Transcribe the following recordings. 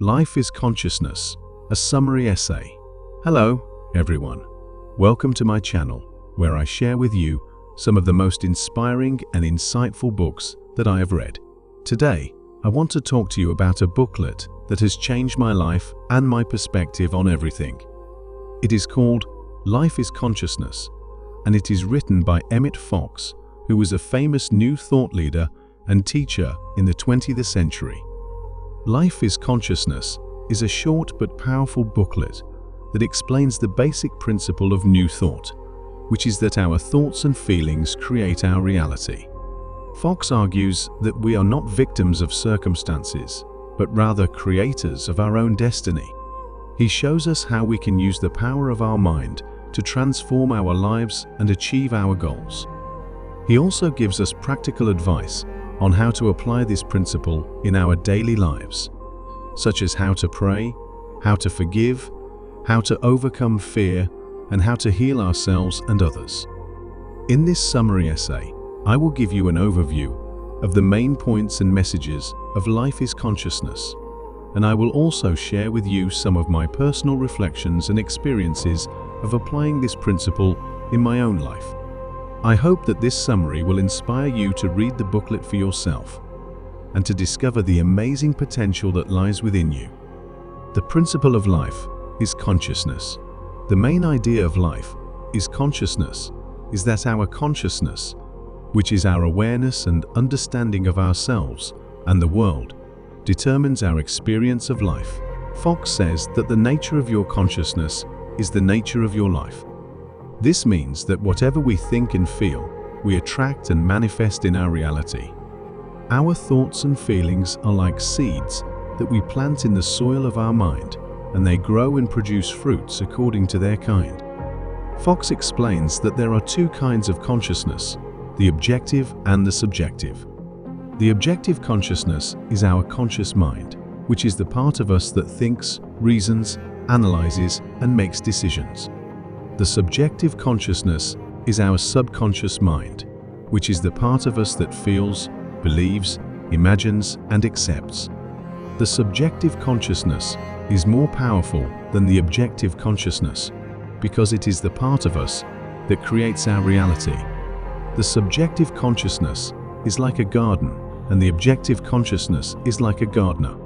Life is Consciousness, a summary essay. Hello, everyone. Welcome to my channel, where I share with you some of the most inspiring and insightful books that I have read. Today, I want to talk to you about a booklet that has changed my life and my perspective on everything. It is called Life is Consciousness, and it is written by Emmet, who was a famous New Thought leader and teacher in the 20th century. Life is Consciousness is a short but powerful booklet that explains the basic principle of New Thought, which is that our thoughts and feelings create our reality. Fox argues that we are not victims of circumstances, but rather creators of our own destiny. He shows us how we can use the power of our mind to transform our lives and achieve our goals. He also gives us practical advice on how to apply this principle in our daily lives, such as how to pray, how to forgive, how to overcome fear, and how to heal ourselves and others. In this summary essay, I will give you an overview of the main points and messages of Life is Consciousness, and I will also share with you some of my personal reflections and experiences of applying this principle in my own life. I hope that this summary will inspire you to read the booklet for yourself and to discover the amazing potential that lies within you. The principle of life is consciousness. The main idea of life is consciousness, is that our consciousness, which is our awareness and understanding of ourselves and the world, determines our experience of life. Fox says that the nature of your consciousness is the nature of your life. This means that whatever we think and feel, we attract and manifest in our reality. Our thoughts and feelings are like seeds that we plant in the soil of our mind, and they grow and produce fruits according to their kind. Fox explains that there are two kinds of consciousness, the objective and the subjective. The objective consciousness is our conscious mind, which is the part of us that thinks, reasons, analyzes, and makes decisions. The subjective consciousness is our subconscious mind, which is the part of us that feels, believes, imagines, and accepts. The subjective consciousness is more powerful than the objective consciousness because it is the part of us that creates our reality. The subjective consciousness is like a garden, and the objective consciousness is like a gardener.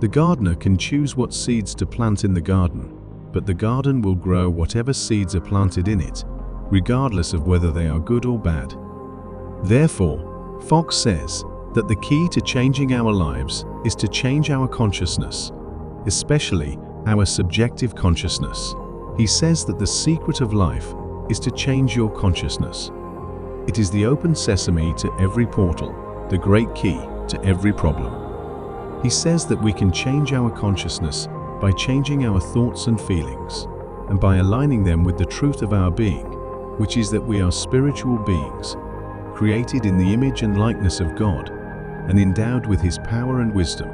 The gardener can choose what seeds to plant in the garden, but the garden will grow whatever seeds are planted in it, regardless of whether they are good or bad. Therefore, Fox says that the key to changing our lives is to change our consciousness, especially our subjective consciousness. He says that the secret of life is to change your consciousness. It is the open sesame to every portal, the great key to every problem. He says that we can change our consciousness by changing our thoughts and feelings, and by aligning them with the truth of our being, which is that we are spiritual beings, created in the image and likeness of God, and endowed with His power and wisdom.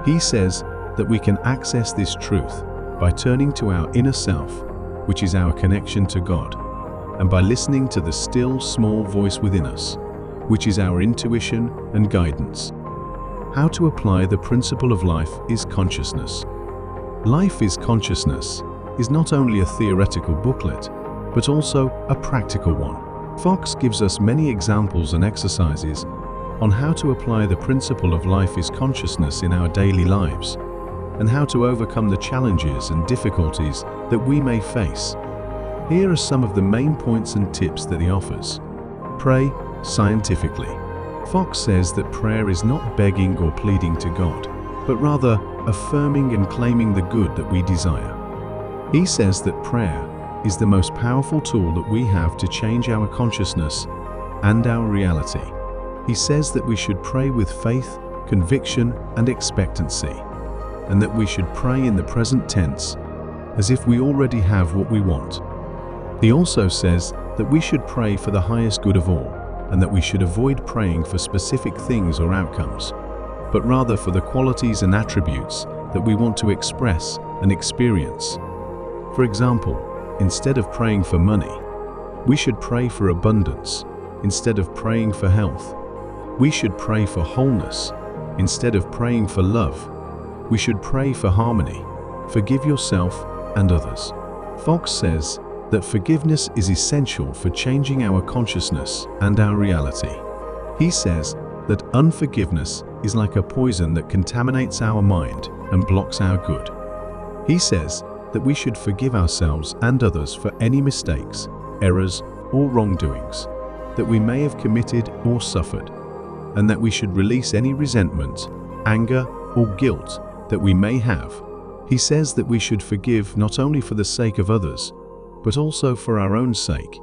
He says that we can access this truth by turning to our inner self, which is our connection to God, and by listening to the still, small voice within us, which is our intuition and guidance. How to apply the principle of life is consciousness. Life is Consciousness is not only a theoretical booklet, but also a practical one. Fox gives us many examples and exercises on how to apply the principle of life is consciousness in our daily lives, and how to overcome the challenges and difficulties that we may face. Here are some of the main points and tips that he offers. Pray scientifically. Fox says that prayer is not begging or pleading to God, but rather affirming and claiming the good that we desire. He says that prayer is the most powerful tool that we have to change our consciousness and our reality. He says that we should pray with faith, conviction, and expectancy, and that we should pray in the present tense, as if we already have what we want. He also says that we should pray for the highest good of all, and that we should avoid praying for specific things or outcomes, but rather for the qualities and attributes that we want to express and experience. For example, instead of praying for money, we should pray for abundance. Instead of praying for health, we should pray for wholeness. Instead of praying for love, We should pray for harmony. Forgive yourself and others. Fox says that forgiveness is essential for changing our consciousness and our reality. He says that unforgiveness is like a poison that contaminates our mind and blocks our good. He says that we should forgive ourselves and others for any mistakes, errors, or wrongdoings that we may have committed or suffered, and that we should release any resentment, anger, or guilt that we may have. He says that we should forgive not only for the sake of others, but also for our own sake,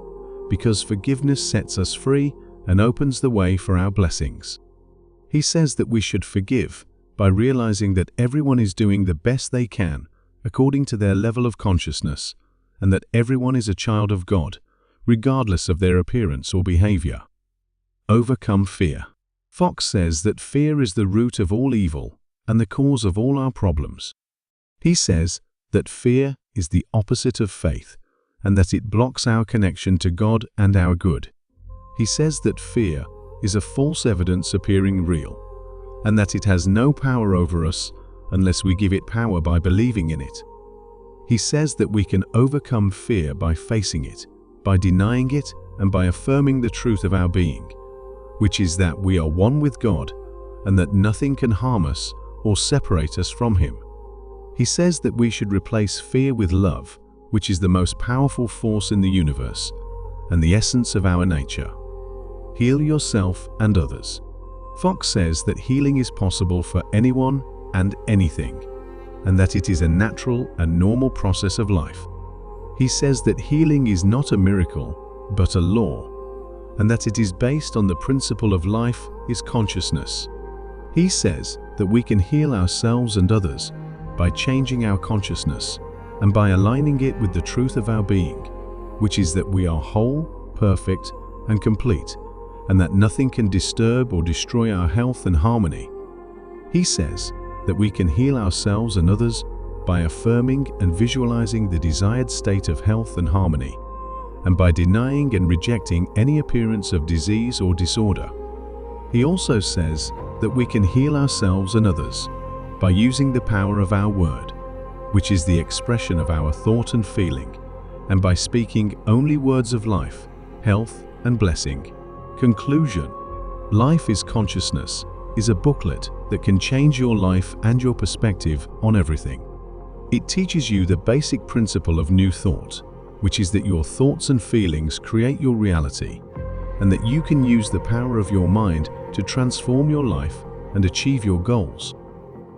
because forgiveness sets us free and opens the way for our blessings. He says that we should forgive by realizing that everyone is doing the best they can according to their level of consciousness, and that everyone is a child of God, regardless of their appearance or behavior. Overcome fear. Fox says that fear is the root of all evil and the cause of all our problems. He says that fear is the opposite of faith, and that it blocks our connection to God and our good. He says that fear is a false evidence appearing real, and that it has no power over us unless we give it power by believing in it. He says that we can overcome fear by facing it, by denying it, and by affirming the truth of our being, which is that we are one with God and that nothing can harm us or separate us from Him. He says that we should replace fear with love, which is the most powerful force in the universe and the essence of our nature. Heal yourself and others. Fox says that healing is possible for anyone and anything, and that it is a natural and normal process of life. He says that healing is not a miracle, but a law, and that it is based on the principle of life is consciousness. He says that we can heal ourselves and others by changing our consciousness and by aligning it with the truth of our being, which is that we are whole, perfect, and complete, and that nothing can disturb or destroy our health and harmony. He says that we can heal ourselves and others by affirming and visualizing the desired state of health and harmony, and by denying and rejecting any appearance of disease or disorder. He also says that we can heal ourselves and others by using the power of our word, which is the expression of our thought and feeling, and by speaking only words of life, health, and blessing. Conclusion. Life is Consciousness is a booklet that can change your life and your perspective on everything. It teaches you the basic principle of new thought, which is that your thoughts and feelings create your reality, and that you can use the power of your mind to transform your life and achieve your goals.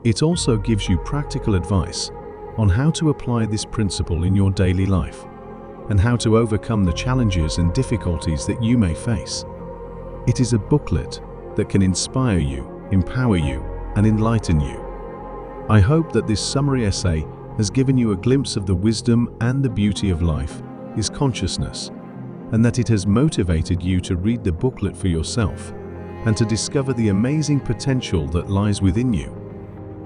It also gives you practical advice on how to apply this principle in your daily life, and how to overcome the challenges and difficulties that you may face. It is a booklet that can inspire you, empower you, and enlighten you. I hope that this summary essay has given you a glimpse of the wisdom and the beauty of life is consciousness, and that it has motivated you to read the booklet for yourself and to discover the amazing potential that lies within you.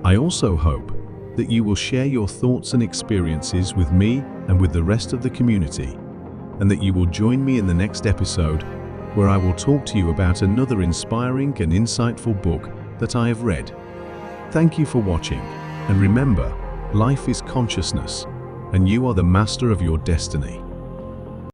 I also hope that you will share your thoughts and experiences with me and with the rest of the community, and that you will join me in the next episode, where I will talk to you about another inspiring and insightful book that I have read. Thank you for watching, and remember, life is consciousness, and you are the master of your destiny.